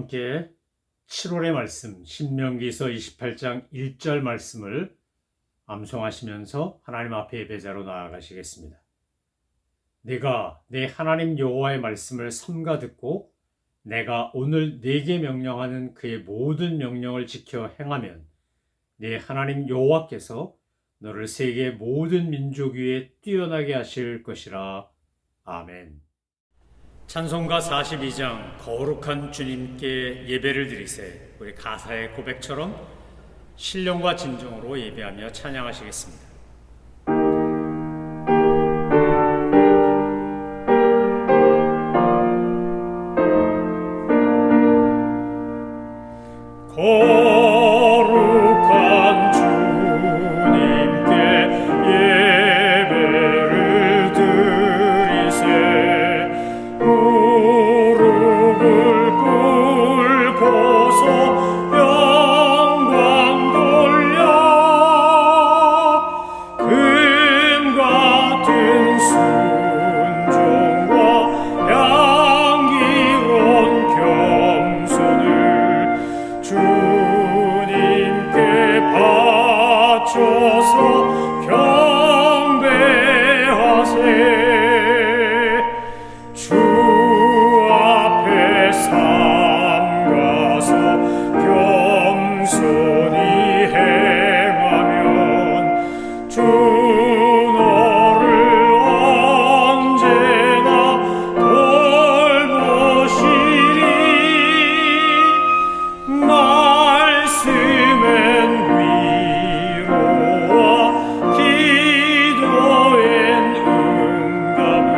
함께 7월의 말씀 신명기서 28장 1절 말씀을 암송하시면서 하나님 앞에 예배자로 나아가시겠습니다. 네가 내 하나님 여호와의 말씀을 삼가 듣고 내가 오늘 네게 명령하는 그의 모든 명령을 지켜 행하면 네 하나님 여호와께서 너를 세계 모든 민족 위에 뛰어나게 하실 것이라. 아멘. 찬송가 42장 거룩한 주님께 예배를 드리세. 우리 가사의 고백처럼 신령과 진정으로 예배하며 찬양하시겠습니다. 거룩한 주님께 예배를 드리세. 무릎을 꿇고서 영광 돌려 금 같은 순종과 향기로운 겸손을 주님께 바쳐서 경배하세. 주 앞에 삼가서 겸손히 행하면 주 너를 언제나 돌보시리. 말씀엔 위로와 기도엔 응답을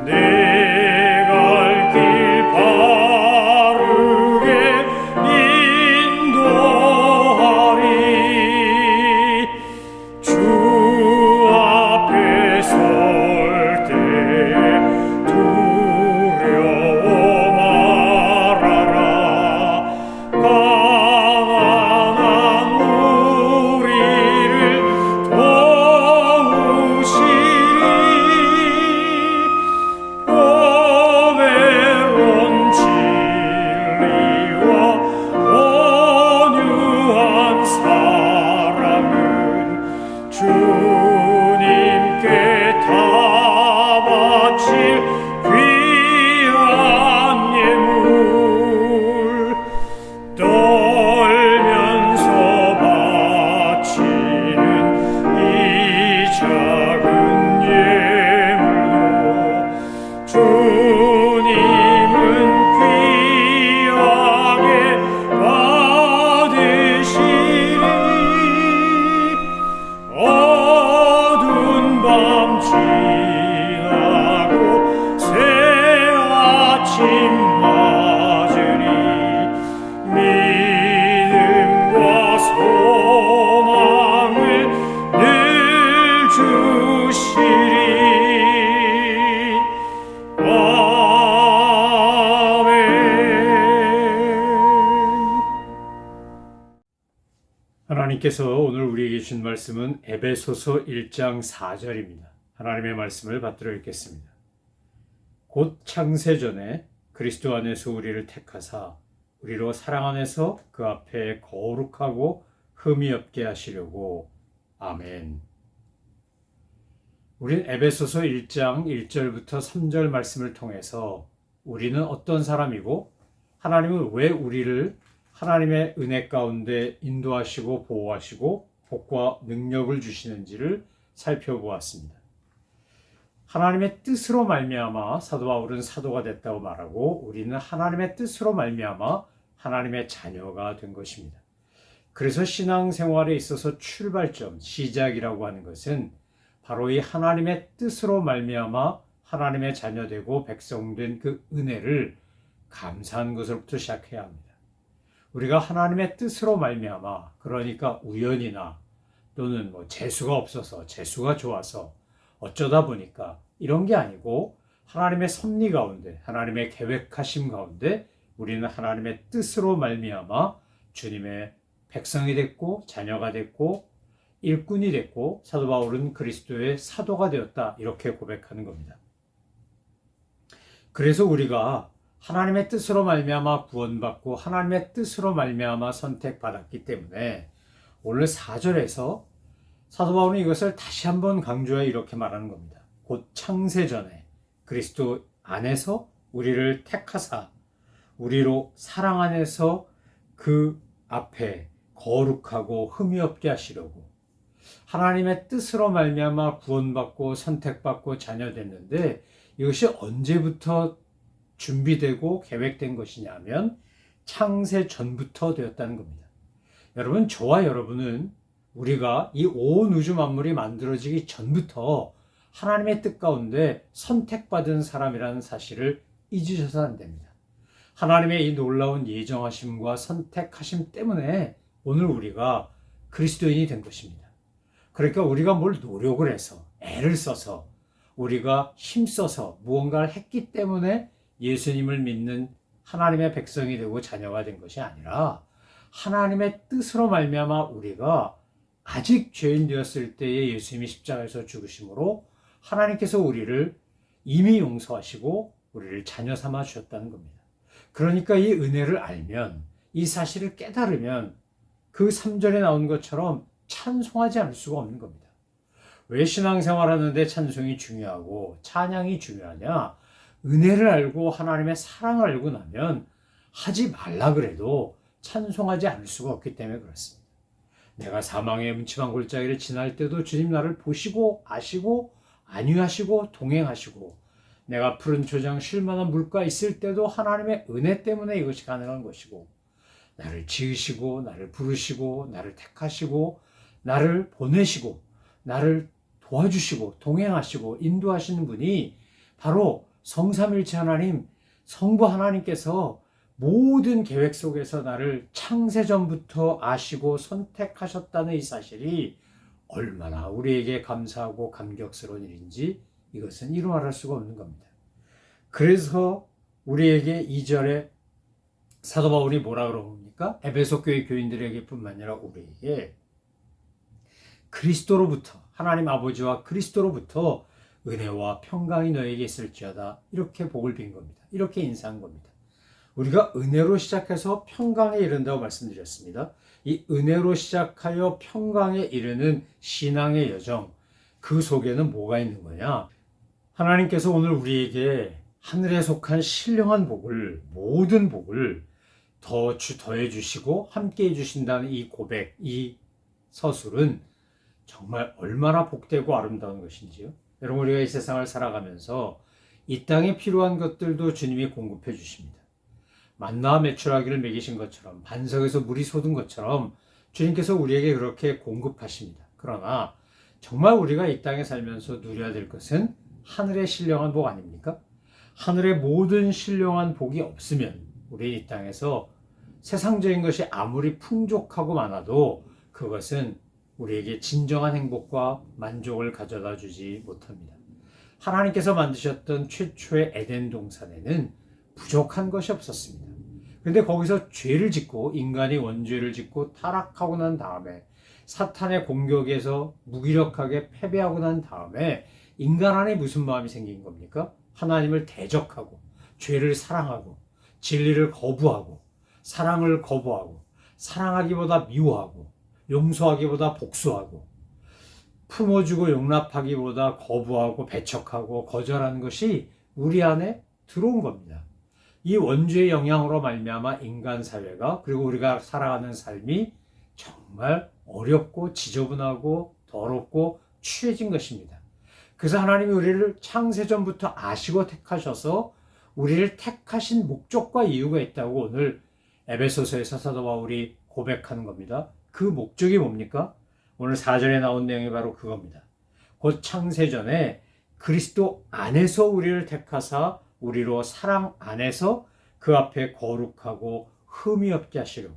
내 갈 길 바르게 인도하리. 주 앞에 설 때에 두려워 말아라. 가난한 우리를 도우시리. 보배로운 진리와 온유한 사랑은 주님께 다 바칠 귀한 예물. 떨면서 바치는 이 작은 예물도 주님은 귀하게 받으시리. 어두운 밤 지나고 새 아침 맞으리. 믿음과 소망을 늘 주시리. 아멘. 하나님께서 오늘 우리에게 주신 말씀은 에베소서 1장 4절입니다. 하나님의 말씀을 받들어 읽겠습니다. 곧 창세전에 그리스도 안에서 우리를 택하사 우리로 사랑 안에서 그 앞에 거룩하고 흠이 없게 하시려고. 아멘. 우린 에베소서 1장 1절부터 3절 말씀을 통해서 우리는 어떤 사람이고 하나님은 왜 우리를 하나님의 은혜 가운데 인도하시고 보호하시고 복과 능력을 주시는지를 살펴보았습니다. 하나님의 뜻으로 말미암아 사도 바울은 사도가 됐다고 말하고 우리는 하나님의 뜻으로 말미암아 하나님의 자녀가 된 것입니다. 그래서 신앙생활에 있어서 출발점, 시작이라고 하는 것은 바로 이 하나님의 뜻으로 말미암아 하나님의 자녀되고 백성된 그 은혜를 감사하는 것으로부터 시작해야 합니다. 우리가 하나님의 뜻으로 말미암아, 그러니까 우연이나 또는 재수가 없어서 재수가 좋아서 어쩌다 보니까 이런 게 아니고 하나님의 섭리 가운데 하나님의 계획하심 가운데 우리는 하나님의 뜻으로 말미암아 주님의 백성이 됐고 자녀가 됐고 일꾼이 됐고 사도 바울은 그리스도의 사도가 되었다, 이렇게 고백하는 겁니다. 그래서 우리가 하나님의 뜻으로 말미암아 구원받고 하나님의 뜻으로 말미암아 선택받았기 때문에 오늘 4절에서 사도 바울은 이것을 다시 한번 강조해 이렇게 말하는 겁니다. 곧 창세전에 그리스도 안에서 우리를 택하사 우리로 사랑 안에서 그 앞에 거룩하고 흠이 없게 하시려고 하나님의 뜻으로 말미암아 구원받고 선택받고 자녀됐는데 이것이 언제부터 준비되고 계획된 것이냐면 창세 전부터 되었다는 겁니다. 여러분, 저와 여러분은 우리가 이 온 우주 만물이 만들어지기 전부터 하나님의 뜻 가운데 선택받은 사람이라는 사실을 잊으셔서 안 됩니다. 하나님의 이 놀라운 예정하심과 선택하심 때문에 오늘 우리가 그리스도인이 된 것입니다. 그러니까 우리가 뭘 노력을 해서 애를 써서 우리가 힘써서 무언가를 했기 때문에 예수님을 믿는 하나님의 백성이 되고 자녀가 된 것이 아니라 하나님의 뜻으로 말미암아 우리가 아직 죄인 되었을 때에 예수님이 십자가에서 죽으심으로 하나님께서 우리를 이미 용서하시고 우리를 자녀 삼아 주셨다는 겁니다. 그러니까 이 은혜를 알면, 이 사실을 깨달으면 그 3절에 나온 것처럼 찬송하지 않을 수가 없는 겁니다. 왜 신앙생활 하는데 찬송이 중요하고 찬양이 중요하냐? 은혜를 알고 하나님의 사랑을 알고 나면 하지 말라 그래도 찬송하지 않을 수가 없기 때문에 그렇습니다. 내가 사망의 음침한 골짜기를 지날 때도 주님 나를 보시고 아시고 안위하시고 동행하시고 내가 푸른 초장 쉴 만한 물가 있을 때도 하나님의 은혜 때문에 이것이 가능한 것이고 나를 지으시고 나를 부르시고 나를 택하시고 나를 보내시고 나를 도와주시고 동행하시고 인도하시는 분이 바로 성삼일체 하나님, 성부 하나님께서 모든 계획 속에서 나를 창세전부터 아시고 선택하셨다는 이 사실이 얼마나 우리에게 감사하고 감격스러운 일인지 이것은 이루 말할 수가 없는 겁니다. 그래서 우리에게 2절에 사도 바울이 뭐라 그럽니까? 에베소 교회 교인들에게 뿐만 아니라 우리에게 그리스도로부터 하나님 아버지와 그리스도로부터 은혜와 평강이 너에게 있을지어다 이렇게 복을 빈 겁니다. 이렇게 인사한 겁니다. 우리가 은혜로 시작해서 평강에 이른다고 말씀드렸습니다. 이 은혜로 시작하여 평강에 이르는 신앙의 여정, 그 속에는 뭐가 있는 거냐? 하나님께서 오늘 우리에게 하늘에 속한 신령한 복을, 모든 복을 더해 주시고 함께 해 주신다는 이 고백, 이 서술은 정말 얼마나 복되고 아름다운 것인지요. 여러분, 우리가 이 세상을 살아가면서 이 땅에 필요한 것들도 주님이 공급해 주십니다. 만나와 메추라기를 먹이신 것처럼 반석에서 물이 솟은 것처럼 주님께서 우리에게 그렇게 공급하십니다. 그러나 정말 우리가 이 땅에 살면서 누려야 될 것은 하늘의 신령한 복 아닙니까? 하늘의 모든 신령한 복이 없으면 우리 이 땅에서 세상적인 것이 아무리 풍족하고 많아도 그것은 우리에게 진정한 행복과 만족을 가져다 주지 못합니다. 하나님께서 만드셨던 최초의 에덴 동산에는 부족한 것이 없었습니다. 그런데 거기서 죄를 짓고 인간이 원죄를 짓고 타락하고 난 다음에 사탄의 공격에서 무기력하게 패배하고 난 다음에 인간 안에 무슨 마음이 생긴 겁니까? 하나님을 대적하고 죄를 사랑하고 진리를 거부하고 사랑을 거부하고 사랑하기보다 미워하고 용서하기보다 복수하고 품어주고 용납하기보다 거부하고 배척하고 거절하는 것이 우리 안에 들어온 겁니다. 이 원죄의 영향으로 말미암아 인간 사회가 그리고 우리가 살아가는 삶이 정말 어렵고 지저분하고 더럽고 취해진 것입니다. 그래서 하나님이 우리를 창세전부터 아시고 택하셔서 우리를 택하신 목적과 이유가 있다고 오늘 에베소서에서 사도 바울이 고백하는 겁니다. 그 목적이 뭡니까? 오늘 4절에 나온 내용이 바로 그겁니다. 곧 창세전에 그리스도 안에서 우리를 택하사 우리로 사랑 안에서 그 앞에 거룩하고 흠이 없게 하시려고.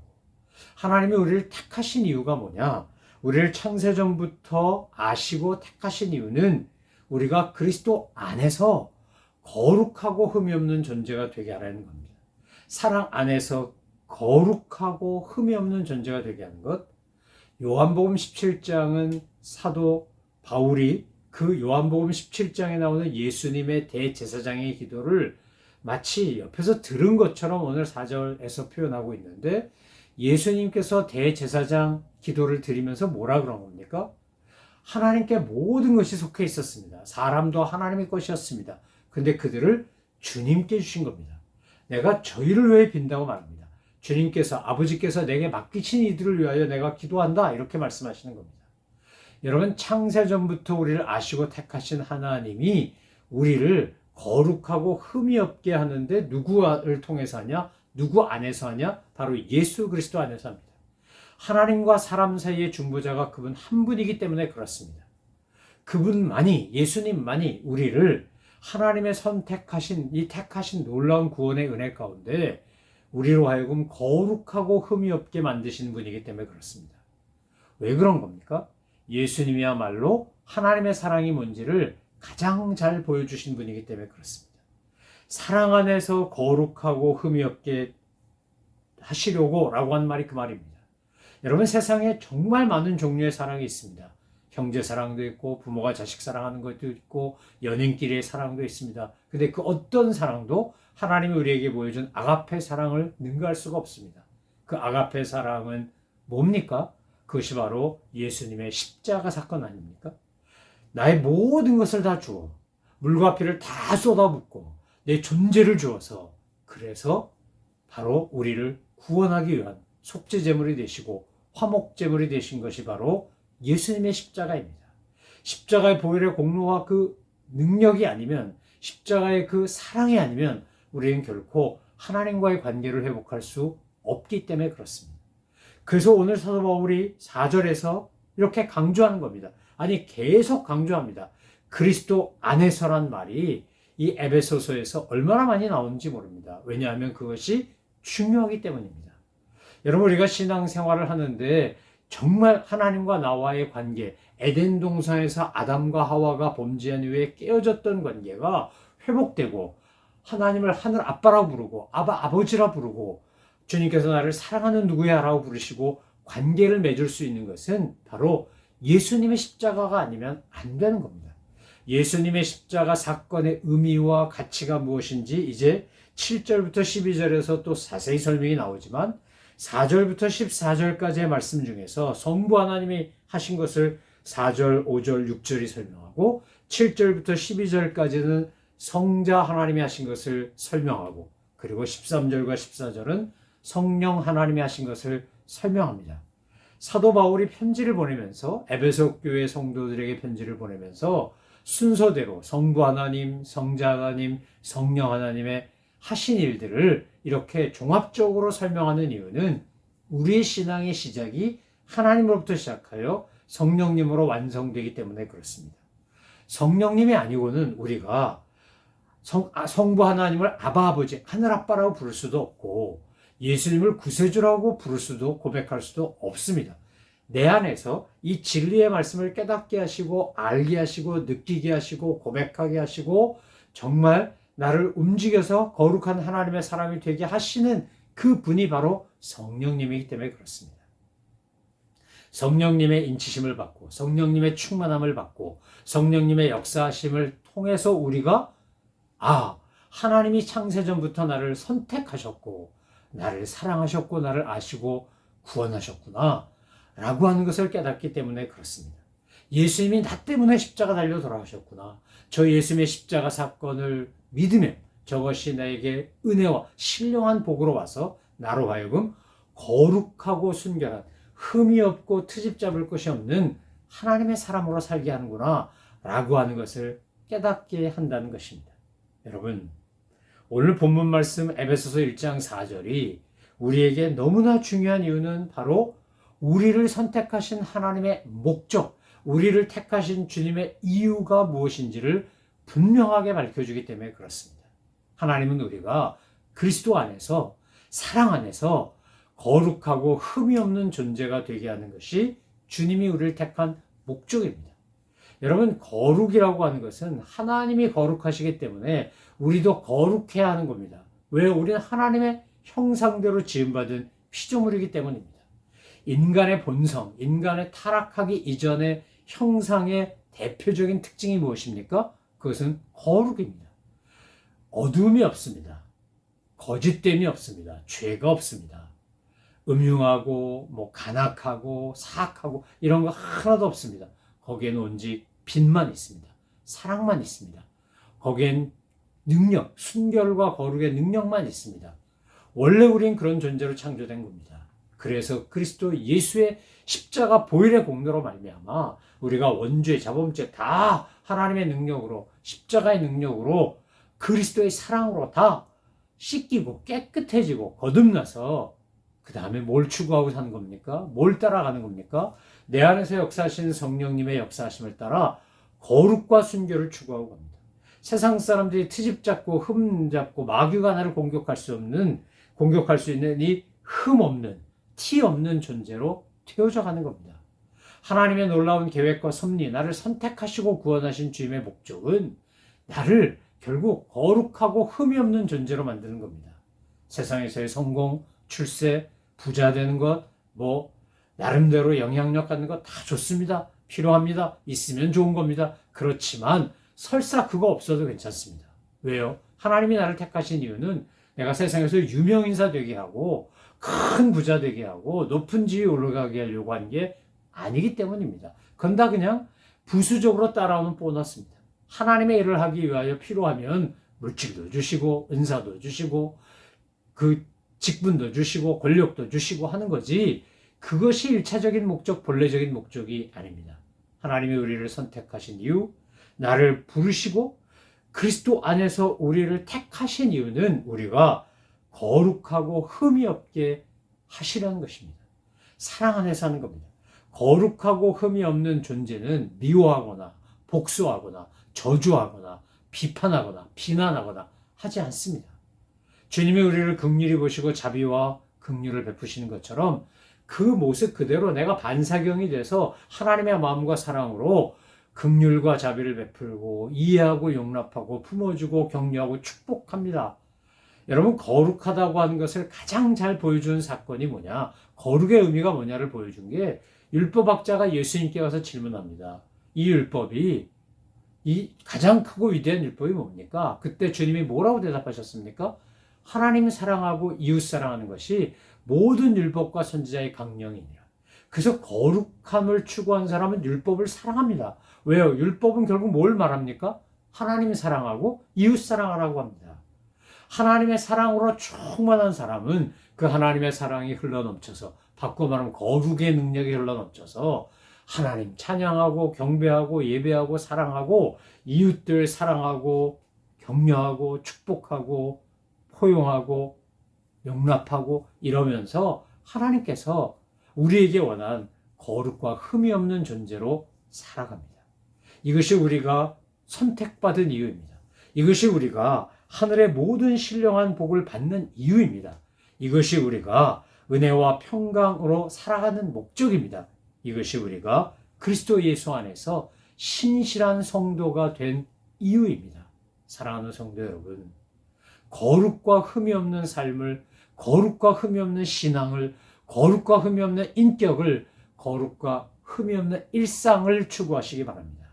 하나님이 우리를 택하신 이유가 뭐냐? 우리를 창세전부터 아시고 택하신 이유는 우리가 그리스도 안에서 거룩하고 흠이 없는 존재가 되게 하라는 겁니다. 사랑 안에서 거룩하고 흠이 없는 존재가 되게 하는 것. 요한복음 17장은 사도 바울이 그 요한복음 17장에 나오는 예수님의 대제사장의 기도를 마치 옆에서 들은 것처럼 오늘 4절에서 표현하고 있는데 예수님께서 대제사장 기도를 드리면서 뭐라 그런 겁니까? 하나님께 모든 것이 속해 있었습니다. 사람도 하나님의 것이었습니다. 근데 그들을 주님께 주신 겁니다. 내가 저희를 왜 빈다고 말합니다. 주님께서 아버지께서 내게 맡기신 이들을 위하여 내가 기도한다 이렇게 말씀하시는 겁니다. 여러분 창세전부터 우리를 아시고 택하신 하나님이 우리를 거룩하고 흠이 없게 하는데 누구를 통해서 하냐? 누구 안에서 하냐? 바로 예수 그리스도 안에서 합니다. 하나님과 사람 사이의 중보자가 그분 한 분이기 때문에 그렇습니다. 그분만이 예수님만이 우리를 하나님의 선택하신 이 택하신 놀라운 구원의 은혜 가운데 우리로 하여금 거룩하고 흠이 없게 만드신 분이기 때문에 그렇습니다. 왜 그런 겁니까? 예수님이야말로 하나님의 사랑이 뭔지를 가장 잘 보여주신 분이기 때문에 그렇습니다. 사랑 안에서 거룩하고 흠이 없게 하시려고 라고 하는 말이 그 말입니다. 여러분 세상에 정말 많은 종류의 사랑이 있습니다. 형제 사랑도 있고 부모가 자식 사랑하는 것도 있고 연인끼리의 사랑도 있습니다. 근데 그 어떤 사랑도 하나님이 우리에게 보여준 아가페 사랑을 능가할 수가 없습니다. 그 아가페 사랑은 뭡니까? 그것이 바로 예수님의 십자가 사건 아닙니까? 나의 모든 것을 다 주어 물과 피를 다 쏟아붓고 내 존재를 주어서 그래서 바로 우리를 구원하기 위한 속죄제물이 되시고 화목제물이 되신 것이 바로 예수님의 십자가입니다. 십자가의 보혈의 공로와 그 능력이 아니면 십자가의 그 사랑이 아니면 우리는 결코 하나님과의 관계를 회복할 수 없기 때문에 그렇습니다. 그래서 오늘 사도 바울이 4절에서 이렇게 강조하는 겁니다. 아니 계속 강조합니다. 그리스도 안에서란 말이 이 에베소서에서 얼마나 많이 나오는지 모릅니다. 왜냐하면 그것이 중요하기 때문입니다. 여러분 우리가 신앙생활을 하는데 정말 하나님과 나와의 관계, 에덴 동산에서 아담과 하와가 범죄한 이후에 깨어졌던 관계가 회복되고 하나님을 하늘 아빠라고 부르고 아버지라 부르고 주님께서 나를 사랑하는 누구야 라고 부르시고 관계를 맺을 수 있는 것은 바로 예수님의 십자가가 아니면 안 되는 겁니다. 예수님의 십자가 사건의 의미와 가치가 무엇인지 이제 7절부터 12절에서 또 자세히 설명이 나오지만 4절부터 14절까지의 말씀 중에서 성부 하나님이 하신 것을 4절, 5절, 6절이 설명하고 7절부터 12절까지는 성자 하나님이 하신 것을 설명하고 그리고 13절과 14절은 성령 하나님이 하신 것을 설명합니다. 사도 바울이 편지를 보내면서 에베소 교회 성도들에게 편지를 보내면서 순서대로 성부 하나님, 성자 하나님, 성령 하나님의 하신 일들을 이렇게 종합적으로 설명하는 이유는 우리의 신앙의 시작이 하나님으로부터 시작하여 성령님으로 완성되기 때문에 그렇습니다. 성령님이 아니고는 우리가 성부 하나님을 아바 아버지, 하늘 아빠라고 부를 수도 없고 예수님을 구세주라고 부를 수도 고백할 수도 없습니다. 내 안에서 이 진리의 말씀을 깨닫게 하시고 알게 하시고 느끼게 하시고 고백하게 하시고 정말 나를 움직여서 거룩한 하나님의 사람이 되게 하시는 그 분이 바로 성령님이기 때문에 그렇습니다. 성령님의 인치심을 받고 성령님의 충만함을 받고 성령님의 역사하심을 통해서 우리가 하나님이 창세전부터 나를 선택하셨고 나를 사랑하셨고 나를 아시고 구원하셨구나 라고 하는 것을 깨닫기 때문에 그렇습니다. 예수님이 나 때문에 십자가 달려 돌아가셨구나. 저 예수님의 십자가 사건을 믿으면 저것이 나에게 은혜와 신령한 복으로 와서 나로 하여금 거룩하고 순결한 흠이 없고 트집 잡을 것이 없는 하나님의 사람으로 살게 하는구나 라고 하는 것을 깨닫게 한다는 것입니다. 여러분 오늘 본문 말씀 에베소서 1장 4절이 우리에게 너무나 중요한 이유는 바로 우리를 선택하신 하나님의 목적, 우리를 택하신 주님의 이유가 무엇인지를 분명하게 밝혀주기 때문에 그렇습니다. 하나님은 우리가 그리스도 안에서 사랑 안에서 거룩하고 흠이 없는 존재가 되게 하는 것이 주님이 우리를 택한 목적입니다. 여러분 거룩이라고 하는 것은 하나님이 거룩하시기 때문에 우리도 거룩해야 하는 겁니다. 왜? 우리는 하나님의 형상대로 지음받은 피조물이기 때문입니다. 인간의 본성, 인간의 타락하기 이전의 형상의 대표적인 특징이 무엇입니까? 그것은 거룩입니다. 어두움이 없습니다. 거짓됨이 없습니다. 죄가 없습니다. 음흉하고 간악하고 사악하고 이런 거 하나도 없습니다. 거기에는 오직 빛만 있습니다. 사랑만 있습니다. 거기엔 능력, 순결과 거룩의 능력만 있습니다. 원래 우린 그런 존재로 창조된 겁니다. 그래서 그리스도 예수의 십자가 보혈의 공로로 말미암아 우리가 원죄, 자범죄 다 하나님의 능력으로, 십자가의 능력으로, 그리스도의 사랑으로 다 씻기고 깨끗해지고 거듭나서 그 다음에 뭘 추구하고 사는 겁니까? 뭘 따라가는 겁니까? 내 안에서 역사하시는 성령님의 역사하심을 따라 거룩과 순결을 추구하고 갑니다. 세상 사람들이 트집 잡고 흠 잡고 마귀가 나를 공격할 수 있는 이 흠 없는, 티 없는 존재로 되어져 가는 겁니다. 하나님의 놀라운 계획과 섭리, 나를 선택하시고 구원하신 주님의 목적은 나를 결국 거룩하고 흠이 없는 존재로 만드는 겁니다. 세상에서의 성공, 출세, 부자 되는 것, 나름대로 영향력 갖는 것 다 좋습니다. 필요합니다. 있으면 좋은 겁니다. 그렇지만 설사 그거 없어도 괜찮습니다. 왜요? 하나님이 나를 택하신 이유는 내가 세상에서 유명인사 되게 하고 큰 부자 되게 하고 높은 지위에 올라가게 하려고 하는 게 아니기 때문입니다. 그건 다 그냥 부수적으로 따라오는 보너스입니다. 하나님의 일을 하기 위하여 필요하면 물질도 주시고 은사도 주시고 그 직분도 주시고 권력도 주시고 하는 거지, 그것이 일차적인 목적, 본래적인 목적이 아닙니다. 하나님이 우리를 선택하신 이유, 나를 부르시고 그리스도 안에서 우리를 택하신 이유는 우리가 거룩하고 흠이 없게 하시라는 것입니다. 사랑 안에서 하는 겁니다. 거룩하고 흠이 없는 존재는 미워하거나 복수하거나 저주하거나 비판하거나 비난하거나 하지 않습니다. 주님이 우리를 긍휼히 보시고 자비와 긍휼을 베푸시는 것처럼 그 모습 그대로 내가 반사경이 돼서 하나님의 마음과 사랑으로 긍휼과 자비를 베풀고 이해하고 용납하고 품어주고 격려하고 축복합니다. 여러분, 거룩하다고 하는 것을 가장 잘 보여준 사건이 뭐냐, 거룩의 의미가 뭐냐를 보여준 게 율법학자가 예수님께 가서 질문합니다. 이 율법이, 이 가장 크고 위대한 율법이 뭡니까? 그때 주님이 뭐라고 대답하셨습니까? 하나님 사랑하고 이웃 사랑하는 것이 모든 율법과 선지자의 강령이니라. 그래서 거룩함을 추구한 사람은 율법을 사랑합니다. 왜요? 율법은 결국 뭘 말합니까? 하나님 사랑하고 이웃 사랑하라고 합니다. 하나님의 사랑으로 충만한 사람은 그 하나님의 사랑이 흘러넘쳐서, 바꿔 말하면 거룩의 능력이 흘러넘쳐서 하나님 찬양하고 경배하고 예배하고 사랑하고 이웃들 사랑하고 격려하고 축복하고 포용하고 용납하고 이러면서 하나님께서 우리에게 원한 거룩과 흠이 없는 존재로 살아갑니다. 이것이 우리가 선택받은 이유입니다. 이것이 우리가 하늘의 모든 신령한 복을 받는 이유입니다. 이것이 우리가 은혜와 평강으로 살아가는 목적입니다. 이것이 우리가 그리스도 예수 안에서 신실한 성도가 된 이유입니다. 사랑하는 성도 여러분, 거룩과 흠이 없는 삶을, 거룩과 흠이 없는 신앙을, 거룩과 흠이 없는 인격을, 거룩과 흠이 없는 일상을 추구하시기 바랍니다.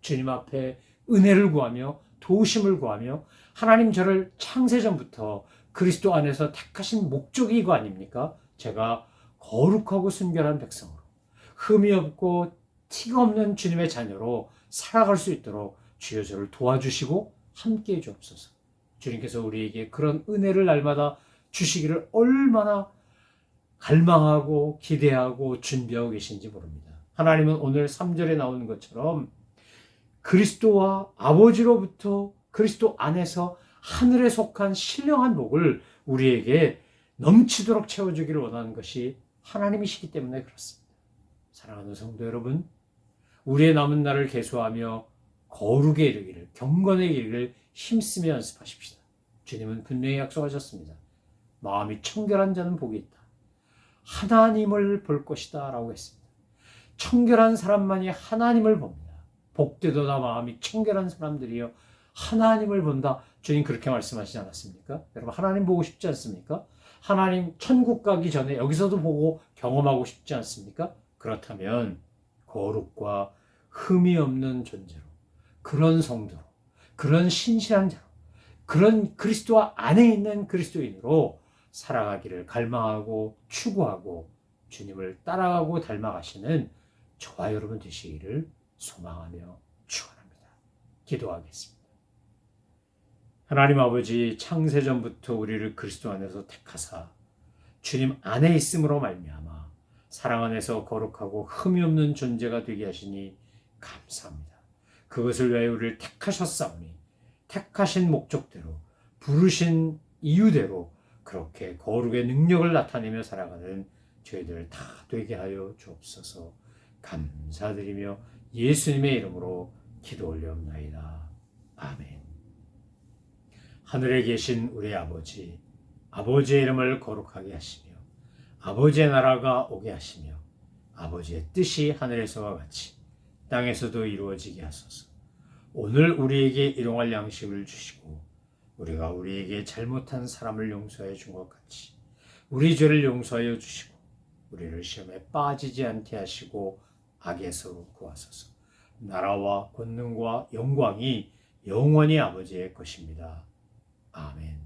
주님 앞에 은혜를 구하며 도우심을 구하며, 하나님 저를 창세전부터 그리스도 안에서 택하신 목적이 이거 아닙니까? 제가 거룩하고 순결한 백성으로, 흠이 없고 티가 없는 주님의 자녀로 살아갈 수 있도록 주여 저를 도와주시고 함께해 주옵소서. 주님께서 우리에게 그런 은혜를 날마다 주시기를 얼마나 갈망하고 기대하고 준비하고 계신지 모릅니다. 하나님은 오늘 3절에 나오는 것처럼 그리스도와 아버지로부터 그리스도 안에서 하늘에 속한 신령한 복을 우리에게 넘치도록 채워주기를 원하는 것이 하나님이시기 때문에 그렇습니다. 사랑하는 성도 여러분, 우리의 남은 날을 계수하며 거룩에 이르기를, 경건에 이르기를 힘쓰며 연습하십시다. 주님은 분명히 약속하셨습니다. 마음이 청결한 자는 복이 있다. 하나님을 볼 것이다 라고 했습니다. 청결한 사람만이 하나님을 봅니다. 복되도다 마음이 청결한 사람들이여 하나님을 본다. 주님 그렇게 말씀하시지 않았습니까? 여러분, 하나님 보고 싶지 않습니까? 하나님 천국 가기 전에 여기서도 보고 경험하고 싶지 않습니까? 그렇다면 거룩과 흠이 없는 존재로, 그런 성도로, 그런 신실한 자로, 그런 그리스도 안에 있는 그리스도인으로 살아가기를 갈망하고 추구하고 주님을 따라가고 닮아가시는 저와 여러분 되시기를 소망하며 축원합니다. 기도하겠습니다. 하나님 아버지, 창세전부터 우리를 그리스도 안에서 택하사 주님 안에 있음으로 말미암아 사랑 안에서 거룩하고 흠이 없는 존재가 되게 하시니 감사합니다. 그것을 위하여 우리를 택하셨사오니 택하신 목적대로 부르신 이유대로 그렇게 거룩의 능력을 나타내며 살아가는 저희들 다 되게 하여 주옵소서. 감사드리며 예수님의 이름으로 기도 올려옵나이다. 아멘. 하늘에 계신 우리 아버지, 아버지의 이름을 거룩하게 하시며 아버지의 나라가 오게 하시며 아버지의 뜻이 하늘에서와 같이 땅에서도 이루어지게 하소서. 오늘 우리에게 일용할 양식을 주시고 우리가 우리에게 잘못한 사람을 용서해 준 것 같이 우리 죄를 용서하여 주시고 우리를 시험에 빠지지 않게 하시고 악에서 구하소서. 나라와 권능과 영광이 영원히 아버지의 것입니다. 아멘.